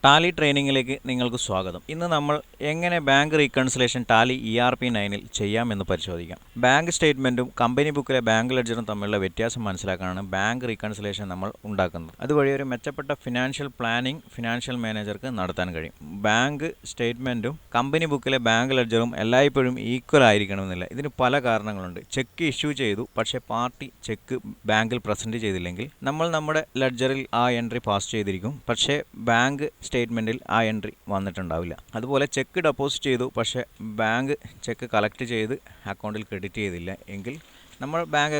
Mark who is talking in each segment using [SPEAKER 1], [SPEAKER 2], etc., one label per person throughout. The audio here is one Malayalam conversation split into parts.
[SPEAKER 1] ടാലി ട്രെയിനിങ്ങിലേക്ക് നിങ്ങൾക്ക് സ്വാഗതം. ഇന്ന് നമ്മൾ എങ്ങനെ ബാങ്ക് റീകൺസിലേഷൻ ടാലി ERP9 ചെയ്യാമെന്ന് പരിശോധിക്കാം. ബാങ്ക് സ്റ്റേറ്റ്മെൻറ്റും കമ്പനി ബുക്കിലെ ബാങ്ക് ലെഡ്ജറും തമ്മിലുള്ള വ്യത്യാസം മനസ്സിലാക്കാനാണ് ബാങ്ക് റീകൺസിലേഷൻ നമ്മൾ ഉണ്ടാക്കുന്നത്. അതുവഴി ഒരു മെച്ചപ്പെട്ട ഫിനാൻഷ്യൽ പ്ലാനിംഗ് ഫിനാൻഷ്യൽ മാനേജർക്ക് നടത്താൻ കഴിയും. ബാങ്ക് സ്റ്റേറ്റ്മെൻറ്റും കമ്പനി ബുക്കിലെ ബാങ്ക് ലെഡ്ജറും എല്ലായ്പ്പോഴും ഈക്വൽ ആയിരിക്കണമെന്നില്ല. ഇതിന് പല കാരണങ്ങളുണ്ട്. ചെക്ക് ഇഷ്യൂ ചെയ്തു, പക്ഷേ പാർട്ടി ചെക്ക് ബാങ്കിൽ പ്രസൻറ്റ് ചെയ്തില്ലെങ്കിൽ നമ്മൾ നമ്മുടെ ലെഡ്ജറിൽ ആ എൻട്രി പാസ് ചെയ്തിരിക്കും, പക്ഷേ ബാങ്ക് സ്റ്റേറ്റ്മെൻറ്റിൽ ആ എൻട്രി വന്നിട്ടുണ്ടാവില്ല. അതുപോലെ ചെക്ക് ഡെപ്പോസിറ്റ് ചെയ്തു, പക്ഷേ ബാങ്ക് ചെക്ക് കളക്ട് ചെയ്ത് അക്കൗണ്ടിൽ ക്രെഡിറ്റ് ചെയ്തില്ല എങ്കിൽ നമ്മുടെ ബാങ്ക്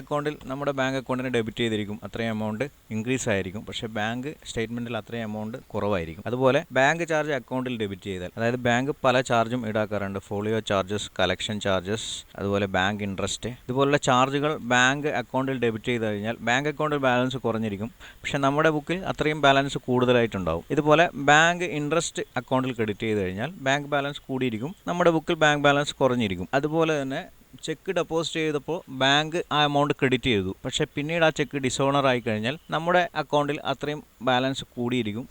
[SPEAKER 1] അക്കൗണ്ടിന് ഡെബിറ്റ് ചെയ്തിരിക്കും. അത്രയും എമൗണ്ട് ഇൻക്രീസ് ആയിരിക്കും, പക്ഷേ ബാങ്ക് സ്റ്റേറ്റ്മെൻറ്റിൽ അത്രയും എമൗണ്ട് കുറവായിരിക്കും. അതുപോലെ ബാങ്ക് ചാർജ് അക്കൗണ്ടിൽ ഡെബിറ്റ് ചെയ്താൽ, അതായത് ബാങ്ക് പല ചാർജും ഈടാക്കാറുണ്ട്. ഫോളിയോ ചാർജസ്, കളക്ഷൻ ചാർജസ്, അതുപോലെ ബാങ്ക് ഇൻട്രസ്റ്റ്, ഇതുപോലുള്ള ചാർജുകൾ ബാങ്ക് അക്കൗണ്ടിൽ ഡെബിറ്റ് ചെയ്ത് കഴിഞ്ഞാൽ ബാങ്ക് അക്കൗണ്ടിൽ ബാലൻസ് കുറഞ്ഞിരിക്കും, പക്ഷേ നമ്മുടെ ബുക്കിൽ അത്രയും ബാലൻസ് കൂടുതലായിട്ടുണ്ടാവും. ഇതുപോലെ ബാങ്ക് ഇൻട്രസ്റ്റ് അക്കൗണ്ടിൽ ക്രെഡിറ്റ് ചെയ്ത് കഴിഞ്ഞാൽ ബാങ്ക് ബാലൻസ് കൂടിയിരിക്കും, നമ്മുടെ ബുക്കിൽ ബാങ്ക് ബാലൻസ് കുറഞ്ഞിരിക്കും. അതുപോലെ തന്നെ ചെക്ക് ഡെപ്പോസിറ്റ് ചെയ്തപ്പോൾ ബാങ്ക് ആ എമൗണ്ട് ക്രെഡിറ്റ് ചെയ്തു, പക്ഷേ പിന്നീട് ആ ചെക്ക് ഡിസോണർ ആയി കഴിഞ്ഞാൽ നമ്മുടെ അക്കൗണ്ടിൽ അത്രയും ബാലൻസ് കൂടിയിരിക്കും,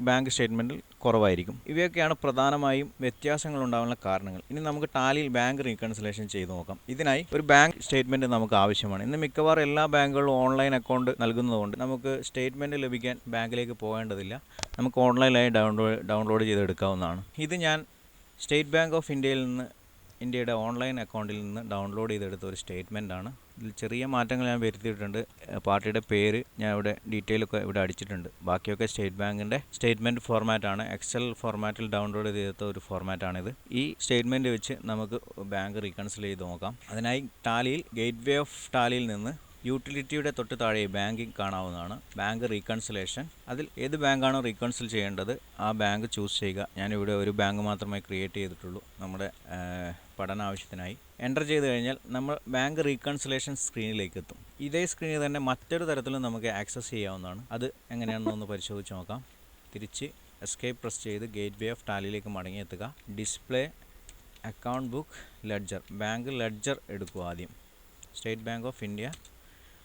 [SPEAKER 1] ബാങ്ക് സ്റ്റേറ്റ്മെൻറ്റിൽ കുറവായിരിക്കും. ഇവയൊക്കെയാണ് പ്രധാനമായും വ്യത്യാസങ്ങൾ ഉണ്ടാകാനുള്ള കാരണങ്ങൾ. ഇനി നമുക്ക് ടാലിയിൽ ബാങ്ക് റീകൺസിലേഷൻ ചെയ്ത് നോക്കാം. ഇതിനായി ഒരു ബാങ്ക് സ്റ്റേറ്റ്മെൻറ്റ് നമുക്ക് ആവശ്യമാണ്. ഇന്ന് മിക്കവാറും എല്ലാ ബാങ്കുകളും ഓൺലൈൻ അക്കൗണ്ട് നൽകുന്നതുകൊണ്ട് നമുക്ക് സ്റ്റേറ്റ്മെൻറ്റ് ലഭിക്കാൻ ബാങ്കിലേക്ക് പോകേണ്ടതില്ല. നമുക്ക് ഓൺലൈനായി ഡൗൺലോഡ് ചെയ്തെടുക്കാവുന്നതാണ്. ഇത് ഞാൻ സ്റ്റേറ്റ് ബാങ്ക് ഓഫ് ഇന്ത്യയുടെ ഓൺലൈൻ അക്കൗണ്ടിൽ നിന്ന് ഡൗൺലോഡ് ചെയ്തെടുത്ത ഒരു സ്റ്റേറ്റ്മെൻറ്റാണ്. ഇതിൽ ചെറിയ മാറ്റങ്ങൾ ഞാൻ വരുത്തിയിട്ടുണ്ട്. പാർട്ടിയുടെ പേര് ഞാൻ ഇവിടെ ഡീറ്റെയിലൊക്കെ ഇവിടെ അടിച്ചിട്ടുണ്ട്. ബാക്കിയൊക്കെ സ്റ്റേറ്റ് ബാങ്കിൻ്റെ സ്റ്റേറ്റ്മെൻറ്റ് ഫോർമാറ്റാണ്. എക്സൽ ഫോർമാറ്റിൽ ഡൗൺലോഡ് ചെയ്തെടുത്ത ഒരു ഫോർമാറ്റാണിത്. ഈ സ്റ്റേറ്റ്മെൻറ്റ് വെച്ച് നമുക്ക് ബാങ്ക് റീകൺസിൽ ചെയ്ത് നോക്കാം. അതിനായി ടാലിയിൽ ഗേറ്റ്വേ ഓഫ് ടാലിയിൽ നിന്ന് യൂട്ടിലിറ്റിയുടെ തൊട്ട് താഴെ ബാങ്കിങ് കാണാവുന്നതാണ്. Bank reconciliation. അതിൽ ഏത് ബാങ്കാണോ റീകൺസിൽ ചെയ്യേണ്ടത് ആ ബാങ്ക് ചൂസ് ചെയ്യുക. ഞാനിവിടെ ഒരു ബാങ്ക് മാത്രമേ ക്രിയേറ്റ് ചെയ്തിട്ടുള്ളൂ നമ്മുടെ പഠന ആവശ്യത്തിനായി. എൻ്റർ ചെയ്ത് കഴിഞ്ഞാൽ നമ്മൾ ബാങ്ക് റീകൺസിലേഷൻ സ്ക്രീനിലേക്ക് എത്തും. ഇതേ സ്ക്രീനിൽ തന്നെ മറ്റൊരു തരത്തിലും നമുക്ക് ആക്സസ് ചെയ്യാവുന്നതാണ്. അത് എങ്ങനെയാണെന്നൊന്ന് പരിശോധിച്ച് നോക്കാം. തിരിച്ച് എസ്കേപ്പ് പ്രസ് ചെയ്ത് ഗേറ്റ്വേ ഓഫ് ടാലിയിലേക്ക് മടങ്ങിയെത്തുക. Display account book ledger, bank ledger എടുക്കുക ആദ്യം. State Bank of India.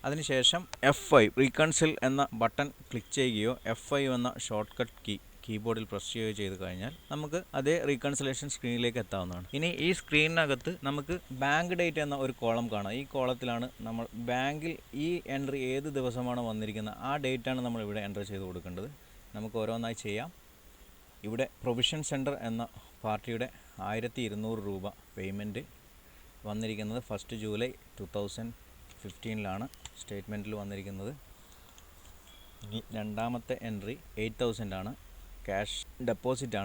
[SPEAKER 1] അതിനുശേഷം F5 റീകൺസിൽ എന്ന ബട്ടൺ ക്ലിക്ക് ചെയ്യുകയോ F5 എന്ന ഷോർട്ട് കട്ട് കീബോർഡിൽ പ്രസ് ചെയ്യുകയോ ചെയ്ത് കഴിഞ്ഞാൽ നമുക്ക് അതേ റീകൺസിലേഷൻ സ്ക്രീനിലേക്ക് എത്താവുന്നതാണ്. ഇനി ഈ സ്ക്രീനിനകത്ത് നമുക്ക് ബാങ്ക് ഡേറ്റ് എന്ന ഒരു കോളം കാണാം. ഈ കോളത്തിലാണ് നമ്മൾ ബാങ്കിൽ ഈ എൻട്രി ഏത് ദിവസമാണ് വന്നിരിക്കുന്നത് ആ ഡേറ്റാണ് നമ്മൾ ഇവിടെ എൻ്റർ ചെയ്ത് കൊടുക്കേണ്ടത്. നമുക്ക് ഓരോന്നായി ചെയ്യാം. ഇവിടെ പ്രൊവിഷൻ സെൻറ്റർ എന്ന പാർട്ടിയുടെ 1200 രൂപ പേയ്മെൻറ്റ് വന്നിരിക്കുന്നത് 1 ജൂലൈ 2015 സ്റ്റേറ്റ്മെൻറ്റിൽ വന്നിരിക്കുന്നത്. ഇനി രണ്ടാമത്തെ എൻട്രി 8000 ആണ്. ക്യാഷ് ഡെപ്പോസിറ്റ്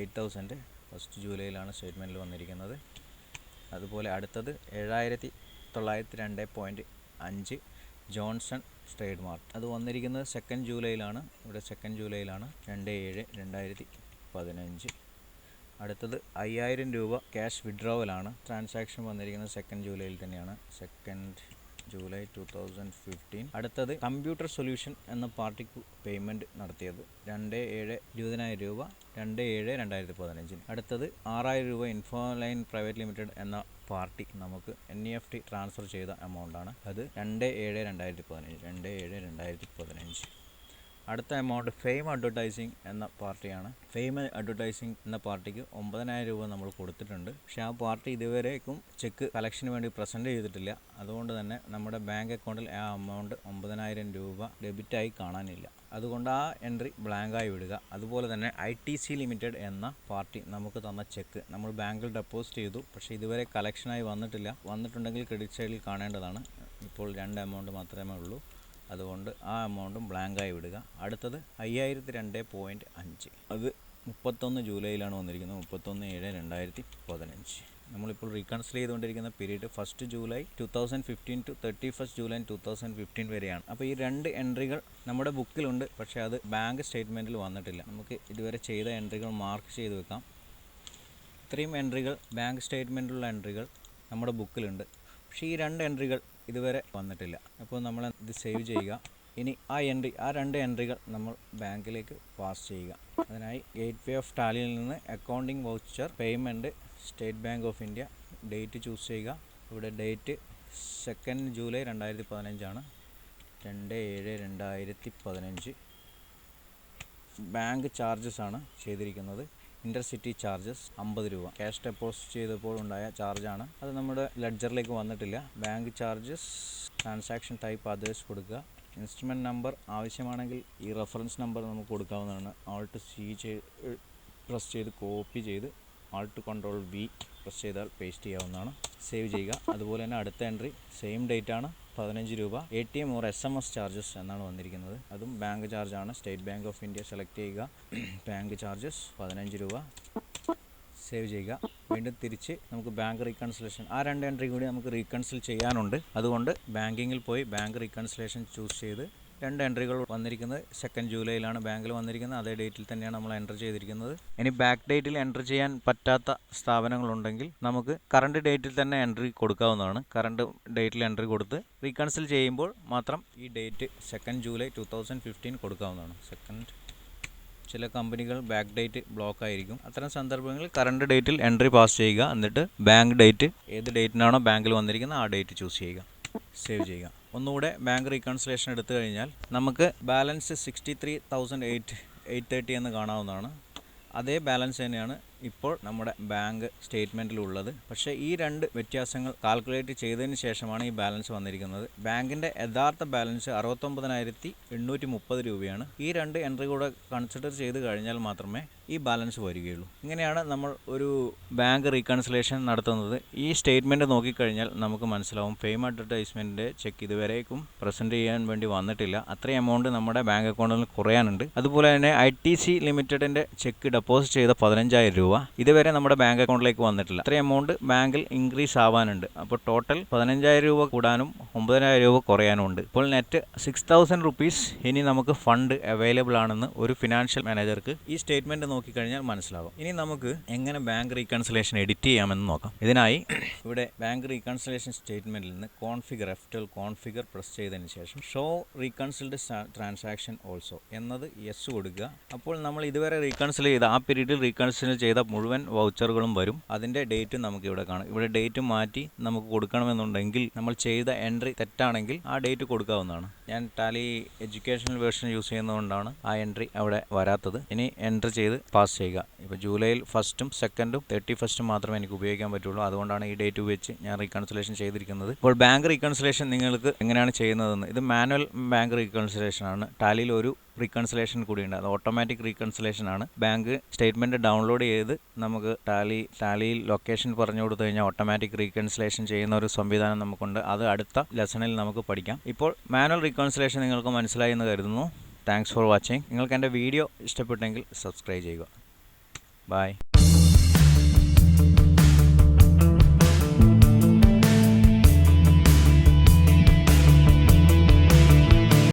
[SPEAKER 1] 8000 1 ജൂലൈയിലാണ് സ്റ്റേറ്റ്മെൻറ്റിൽ വന്നിരിക്കുന്നത്. അതുപോലെ അടുത്തത് 7902.5 ജോൺസൺ ട്രേഡ് മാർക്ക്, അത് വന്നിരിക്കുന്നത് 2 ജൂലൈയിലാണ്. ഇവിടെ 2 ജൂലൈയിലാണ് 2/7/2015. അടുത്തത് 5000 രൂപ ക്യാഷ് വിഡ്രോവലാണ്. ട്രാൻസാക്ഷൻ വന്നിരിക്കുന്നത് 2 ജൂലൈയിൽ തന്നെയാണ്, 2 ജൂലൈ 2015. അടുത്തത് കമ്പ്യൂട്ടർ സൊല്യൂഷൻ എന്ന പാർട്ടിക്ക് പേയ്മെൻറ്റ് നടത്തിയത് 2/7/20,000 രൂപ 2/7/2015. അടുത്തത് 6000 രൂപ ഇൻഫോലൈൻ പ്രൈവറ്റ് ലിമിറ്റഡ് എന്ന പാർട്ടി നമുക്ക് NEFT ട്രാൻസ്ഫർ ചെയ്ത എമൗണ്ടാണ്. അത് 2/7/2015. അടുത്ത എമൗണ്ട് ഫെയിം അഡ്വർടൈസിംഗ് എന്ന പാർട്ടിയാണ്. ഫെയിം അഡ്വർടൈസിംഗ് എന്ന പാർട്ടിക്ക് 9000 രൂപ നമ്മൾ കൊടുത്തിട്ടുണ്ട്. പക്ഷേ ആ പാർട്ടി ഇതുവരേക്കും ചെക്ക് കളക്ഷന് വേണ്ടി പ്രസൻറ്റ് ചെയ്തിട്ടില്ല. അതുകൊണ്ട് തന്നെ നമ്മുടെ ബാങ്ക് അക്കൗണ്ടിൽ ആ എമൗണ്ട് 9000 രൂപ ഡെബിറ്റായി കാണാനില്ല. അതുകൊണ്ട് ആ എൻട്രി ബ്ലാങ്കായി വിടുക. അതുപോലെ തന്നെ ITC ലിമിറ്റഡ് എന്ന പാർട്ടി നമുക്ക് തന്ന ചെക്ക് നമ്മൾ ബാങ്കിൽ ഡെപ്പോസിറ്റ് ചെയ്തു, പക്ഷേ ഇതുവരെ കളക്ഷനായി വന്നിട്ടുണ്ടെങ്കിൽ ക്രെഡിറ്റ് സൈഡിൽ കാണേണ്ടതാണ്. ഇപ്പോൾ 2 എമൗണ്ട് മാത്രമേ ഉള്ളൂ. അതുകൊണ്ട് ആ എമൗണ്ടും ബ്ലാങ്കായി വിടുക. അടുത്തത് 5002.5, അത് 31 ജൂലൈയിലാണ് വന്നിരിക്കുന്നത്, 31/7/2015. നമ്മളിപ്പോൾ റീകൺസിൽ ചെയ്തുകൊണ്ടിരിക്കുന്ന പീരീഡ് 1 ജൂലൈ 2015 to 31 ജൂലൈ 2015 വരെയാണ്. അപ്പോൾ ഈ 2 എൻട്രികൾ നമ്മുടെ ബുക്കിലുണ്ട്, പക്ഷേ അത് ബാങ്ക് സ്റ്റേറ്റ്മെൻറ്റിൽ വന്നിട്ടില്ല. നമുക്ക് ഇതുവരെ ചെയ്ത എൻട്രികൾ മാർക്ക് ചെയ്ത് വെക്കാം. ഇത്രയും എൻട്രികൾ ബാങ്ക് സ്റ്റേറ്റ്മെൻറ്റിലുള്ള എൻട്രികൾ നമ്മുടെ ബുക്കിലുണ്ട്, പക്ഷേ ഈ 2 എൻട്രികൾ ഇതുവരെ വന്നിട്ടില്ല. അപ്പോൾ നമ്മൾ ഇത് സേവ് ചെയ്യുക. ഇനി ആ 2 എൻട്രികൾ നമ്മൾ ബാങ്കിലേക്ക് പാസ് ചെയ്യുക. അതിനായി ഗേറ്റ്വേ ഓഫ് ടാലിയിൽ നിന്ന് accounting voucher payment state Bank of India, date choose ചെയ്യുക. ഇവിടെ ഡേറ്റ് 2 ജൂലൈ 2015 ആണ്. 2/7/2015. ബാങ്ക് ചാർജസ് ആണ് ചെയ്തിരിക്കുന്നത്. ഇൻ്റർസിറ്റി ചാർജസ് 50 രൂപ ക്യാഷ് ഡെപ്പോസിറ്റ് ചെയ്തപ്പോൾ ഉണ്ടായ ചാർജാണ്. അത് നമ്മുടെ ലെഡ്ജറിലേക്ക് വന്നിട്ടില്ല. Bank charges, transaction type others കൊടുക്കുക. ഇൻസ്ട്രുമെൻറ്റ് നമ്പർ ആവശ്യമാണെങ്കിൽ ഈ റെഫറൻസ് നമ്പർ നമുക്ക് കൊടുക്കാവുന്നതാണ്. Alt C പ്രസ് ചെയ്ത് കോപ്പി ചെയ്ത് Alt Ctrl V പ്രസ് ചെയ്താൽ പേസ്റ്റ് ചെയ്യാവുന്നതാണ്. സേവ് ചെയ്യുക. അതുപോലെ തന്നെ അടുത്ത എൻട്രി സെയിം ഡേറ്റ് ആണ്, 15 രൂപ. ATM ഓർ SMS ചാർജസ് എന്നാണ് വന്നിരിക്കുന്നത്. അതും ബാങ്ക് ചാർജാണ്. State Bank of India select ചെയ്യുക. ബാങ്ക് ചാർജസ് 15 രൂപ. സേവ് ചെയ്യുക. വീണ്ടും തിരിച്ച് നമുക്ക് ബാങ്ക് റീകൺസിലേഷൻ, ആ 2 എൻട്രി കൂടി നമുക്ക് റീകൺസിൽ ചെയ്യാനുണ്ട്. അതുകൊണ്ട് ബാങ്കിങ്ങിൽ പോയി ബാങ്ക് റീകൺസിലേഷൻ ചൂസ് ചെയ്ത് 2 എൻട്രികൾ വന്നിരിക്കുന്നത് 2 ജൂലൈയിലാണ് ബാങ്കിൽ വന്നിരിക്കുന്നത്. അതേ ഡേറ്റിൽ തന്നെയാണ് നമ്മൾ എൻ്റർ ചെയ്തിരിക്കുന്നത്. ഇനി ബാക്ക് ഡേറ്റിൽ എൻ്റർ ചെയ്യാൻ പറ്റാത്ത സ്ഥാപനങ്ങളുണ്ടെങ്കിൽ നമുക്ക് കറണ്ട് ഡേറ്റിൽ തന്നെ എൻട്രി കൊടുക്കാവുന്നതാണ്. കറണ്ട് ഡേറ്റിൽ എൻട്രി കൊടുത്ത് റീകൺസിൽ ചെയ്യുമ്പോൾ മാത്രം ഈ ഡേറ്റ് 2 ജൂലൈ 2015 കൊടുക്കാവുന്നതാണ്. ചില കമ്പനികൾ ബാക്ക് ഡേറ്റ് ബ്ലോക്ക് ആയിരിക്കും. അത്തരം സന്ദർഭങ്ങളിൽ കറണ്ട് ഡേറ്റിൽ എൻട്രി പാസ് ചെയ്യുക. എന്നിട്ട് ബാങ്ക് ഡേറ്റ്, ഏത് ഡേറ്റിനാണോ ബാങ്കിൽ വന്നിരിക്കുന്നത് ആ ഡേറ്റ് ചൂസ് ചെയ്യുക. സേവ് ചെയ്യുക. ഒന്നുകൂടെ ബാങ്ക് റീകൺസിലേഷൻ എടുത്തു കഴിഞ്ഞാൽ നമുക്ക് ബാലൻസ് 63,830 എന്ന് കാണാവുന്നതാണ്. അതേ ബാലൻസ് തന്നെയാണ് ഇപ്പോൾ നമ്മുടെ ബാങ്ക് സ്റ്റേറ്റ്മെൻറ്റിലുള്ളത്. പക്ഷേ ഈ 2 വ്യത്യാസങ്ങൾ കാൽക്കുലേറ്റ് ചെയ്തതിന് ശേഷമാണ് ഈ ബാലൻസ് വന്നിരിക്കുന്നത്. ബാങ്കിൻ്റെ യഥാർത്ഥ ബാലൻസ് 69,830 രൂപയാണ്. ഈ 2 എൻട്രി കൂടെ കൺസിഡർ ചെയ്ത് കഴിഞ്ഞാൽ മാത്രമേ ഈ ബാലൻസ് വരികയുള്ളൂ. ഇങ്ങനെയാണ് നമ്മൾ ഒരു ബാങ്ക് റീകൺസിലേഷൻ നടത്തുന്നത്. ഈ സ്റ്റേറ്റ്മെൻറ്റ് നോക്കിക്കഴിഞ്ഞാൽ നമുക്ക് മനസ്സിലാവും ഫെയിം അഡ്വർടൈസ്മെൻറ്റിൻ്റെ ചെക്ക് ഇതുവരേക്കും പ്രസൻറ്റ് ചെയ്യാൻ വേണ്ടി വന്നിട്ടില്ല. അത്രയും എമൗണ്ട് നമ്മുടെ ബാങ്ക് അക്കൗണ്ടിൽ കുറയാനുണ്ട്. അതുപോലെ തന്നെ ITC ലിമിറ്റഡിൻ്റെ ചെക്ക് ഡെപ്പോസിറ്റ് ചെയ്ത 15,000 രൂപ ഇതുവരെ നമ്മുടെ ബാങ്ക് അക്കൗണ്ടിലേക്ക് വന്നിട്ടില്ല. അത്രയും എമൗണ്ട് ബാങ്കിൽ ഇൻക്രീസ് ആവാനുണ്ട്. അപ്പോൾ ടോട്ടൽ 15,000 രൂപ കൂടാനും 9,000 രൂപ കുറയാനും ഉണ്ട്. ഇപ്പോൾ നെറ്റ് 6,000 റുപ്പീസ് ഇനി നമുക്ക് ഫണ്ട് അവൈലബിൾ ആണെന്ന് ഒരു ഫിനാൻഷ്യൽ മാനേജർക്ക് ഈ സ്റ്റേറ്റ്മെൻറ്റ് നോക്കിക്കഴിഞ്ഞാൽ മനസ്സിലാകും. ഇനി നമുക്ക് എങ്ങനെ ബാങ്ക് റീകൺസിലേഷൻ എഡിറ്റ് ചെയ്യാമെന്ന് നോക്കാം. ഇതിനായി ഇവിടെ ബാങ്ക് റീകൺസിലേഷൻ സ്റ്റേറ്റ്മെൻറ്റിൽ നിന്ന് കോൺഫിഗർ പ്രസ് ചെയ്തതിന് ശേഷം ഷോ റീകൺസിൽഡ് ട്രാൻസാക്ഷൻ ഓൾസോ എന്നത് യെസ് കൊടുക്കുക. അപ്പോൾ നമ്മൾ ഇതുവരെ റീകൺസിൽ ചെയ്ത ആ പീരീഡിൽ റീകൺസിൽ ചെയ്ത മുഴുവൻ വൗച്ചറുകളും വരും. അതിൻ്റെ ഡേറ്റ് നമുക്ക് ഇവിടെ കാണാം. ഇവിടെ ഡേറ്റ് മാറ്റി നമുക്ക് കൊടുക്കണമെന്നുണ്ടെങ്കിൽ നമ്മൾ ചെയ്ത എൻട്രി തെറ്റാണെങ്കിൽ ആ ഡേറ്റ് കൊടുക്കാവുന്നതാണ്. ഞാൻ ടാലി എഡ്യൂക്കേഷണൽ വേർഷൻ യൂസ് ചെയ്യുന്നതുകൊണ്ടാണ് ആ എൻട്രി അവിടെ വരാത്തത്. ഇനി എൻട്രി ചെയ്ത് പാസ് ചെയ്യുക. ഇപ്പോൾ ജൂലൈയിൽ 1st, 2nd, 31st മാത്രമേ എനിക്ക് ഉപയോഗിക്കാൻ പറ്റുള്ളൂ. അതുകൊണ്ടാണ് ഈ ഡേറ്റ് ഉപയോഗിച്ച് ഞാൻ റീകൺസിലേഷൻ ചെയ്തിരിക്കുന്നത്. ഇപ്പോൾ ബാങ്ക് റീകൺസിലേഷൻ നിങ്ങൾക്ക് എങ്ങനെയാണ് ചെയ്യുന്നതെന്ന്, ഇത് മാനുവൽ ബാങ്ക് റീകൺസിലേഷൻ ആണ്. ടാലിയിൽ ഒരു റീകൺസിലേഷൻ കൂടിയുണ്ട്. അത് ഓട്ടോമാറ്റിക് റീകൺസിലേഷൻ ആണ്. ബാങ്ക് സ്റ്റേറ്റ്മെൻറ്റ് ഡൗൺലോഡ് ചെയ്ത് നമുക്ക് ടാലിയിൽ ലൊക്കേഷൻ പറഞ്ഞു കൊടുത്തു കഴിഞ്ഞാൽ ഓട്ടോമാറ്റിക് റീകൺസിലേഷൻ ചെയ്യുന്ന ഒരു സംവിധാനം നമുക്കുണ്ട്. അത് അടുത്ത ലെസണിൽ നമുക്ക് പഠിക്കാം. ഇപ്പോൾ മാനുവൽ റീകൺസിലേഷൻ നിങ്ങൾക്ക് മനസ്സിലായി എന്ന് കരുതുന്നു. Thanks for watching. നിങ്ങൾക്ക് എൻ്റെ വീഡിയോ ഇഷ്ടപ്പെട്ടെങ്കിൽ സബ്സ്ക്രൈബ് ചെയ്യുക. ബൈ.